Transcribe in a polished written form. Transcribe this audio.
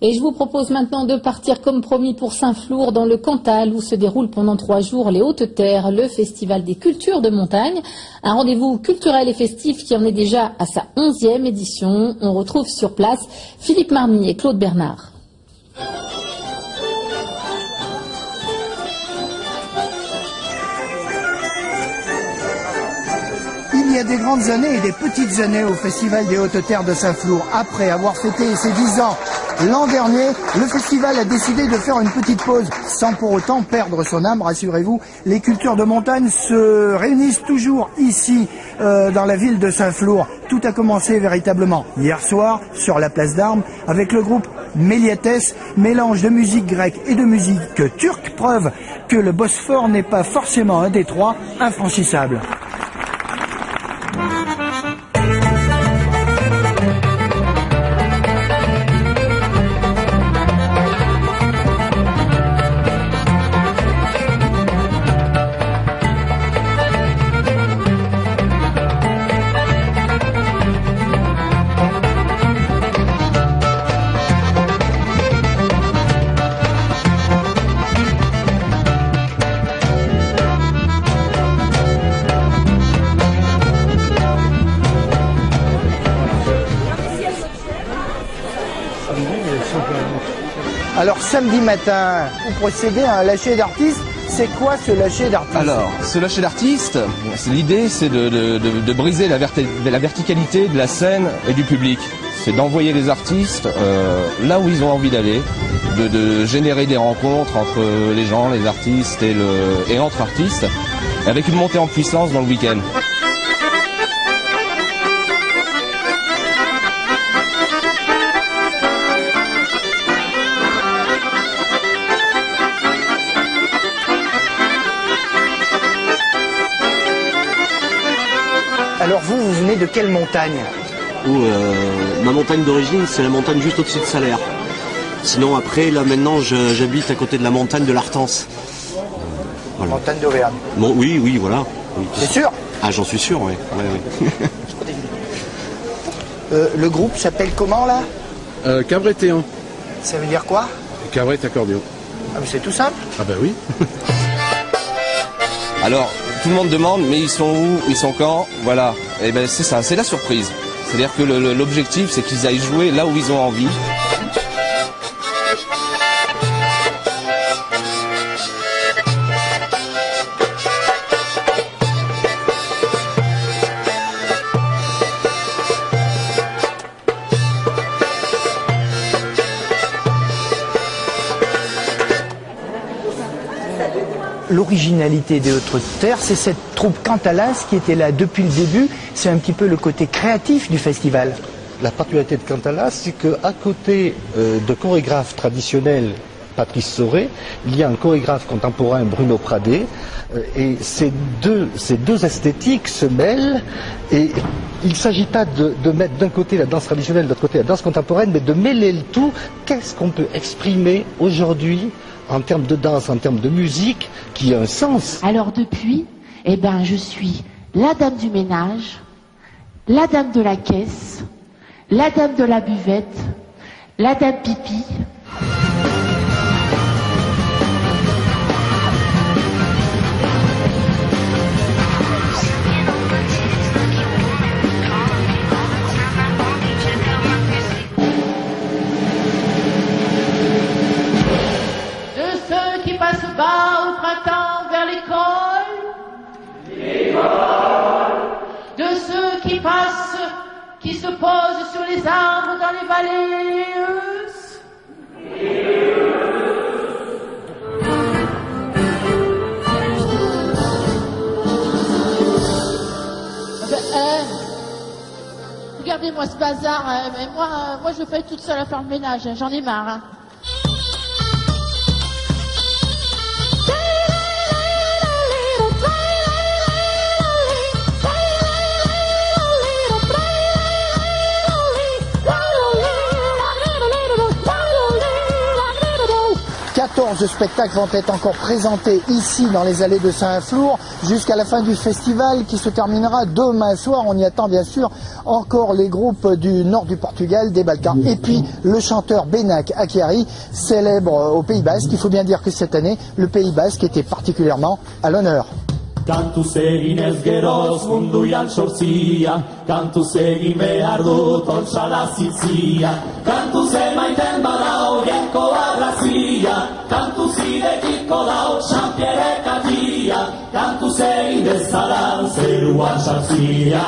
Et je vous propose maintenant de partir comme promis pour Saint-Flour dans le Cantal où se déroule pendant 3 jours les Hautes Terres, le festival des cultures de montagne. Un rendez-vous culturel et festif qui en est déjà à sa 11e édition. On retrouve sur place Philippe Marny et Claude Bernard. Il y a des grandes années et des petites années au Festival des Hautes Terres de Saint-Flour. Après avoir fêté ses 10 ans l'an dernier, le festival a décidé de faire une petite pause, sans pour autant perdre son âme, rassurez-vous. Les cultures de montagne se réunissent toujours ici, dans la ville de Saint-Flour. Tout a commencé véritablement hier soir, sur la place d'Armes, avec le groupe Méliates, mélange de musique grecque et de musique turque, preuve que le Bosphore n'est pas forcément un détroit infranchissable. Alors samedi matin, vous procédez à un lâcher d'artistes. C'est quoi ce lâcher d'artistes? Alors, ce lâcher d'artistes, l'idée c'est de briser la verticalité de la scène et du public. C'est d'envoyer les artistes là où ils ont envie d'aller, de générer des rencontres entre les gens, les artistes et entre artistes, avec une montée en puissance dans le week-end. Alors vous venez de quelle montagne? Ma montagne d'origine, c'est la montagne juste au-dessus de Salaire. Sinon après, là maintenant, j'habite à côté de la montagne de l'Artense. Voilà. Montagne d'Auvergne. Bon, oui, voilà. Oui. C'est sûr? Ah, j'en suis sûr, oui. Le groupe s'appelle comment là? Cabretéan. Ça veut dire quoi? Cabret accordéon. Ah mais c'est tout simple. Ah bah oui. Alors, tout le monde demande, mais ils sont où? Ils sont quand? Voilà. Et ben c'est ça, c'est la surprise. C'est-à-dire que l'objectif, c'est qu'ils aillent jouer là où ils ont envie. L'originalité des Hautes Terres, c'est cette troupe Cantalas qui était là depuis le début. C'est un petit peu le côté créatif du festival. La particularité de Cantalas, c'est qu'à côté de chorégraphes traditionnels, Patrice Soré, il y a un chorégraphe contemporain, Bruno Pradé, et ces deux esthétiques se mêlent, et il ne s'agit pas de mettre d'un côté la danse traditionnelle, de l'autre côté la danse contemporaine, mais de mêler le tout. Qu'est-ce qu'on peut exprimer aujourd'hui en termes de danse, en termes de musique, qui a un sens? Alors depuis, je suis la dame du ménage, la dame de la caisse, la dame de la buvette, la dame pipi. Au printemps vers l'école, de ceux qui passent, qui se posent sur les arbres dans les vallées. Regardez-moi ce bazar, mais moi je fais toute seule à faire le ménage, j'en ai marre. Hein. de spectacles vont être encore présentés ici dans les allées de Saint-Flour jusqu'à la fin du festival qui se terminera demain soir. On y attend bien sûr encore les groupes du nord du Portugal, des Balkans. Et puis le chanteur Benak Akiari, célèbre au Pays Basque. Il faut bien dire que cette année, le Pays Basque était particulièrement à l'honneur. Kantuz eginez geroz munduian sortzia, kantuz egin behar dut ontsala zizia, kantuz emaiten badao jainko arrazia, kantuz irekiko dao Xanpierre katia, kantuz egin dezadan zeruan sartzia.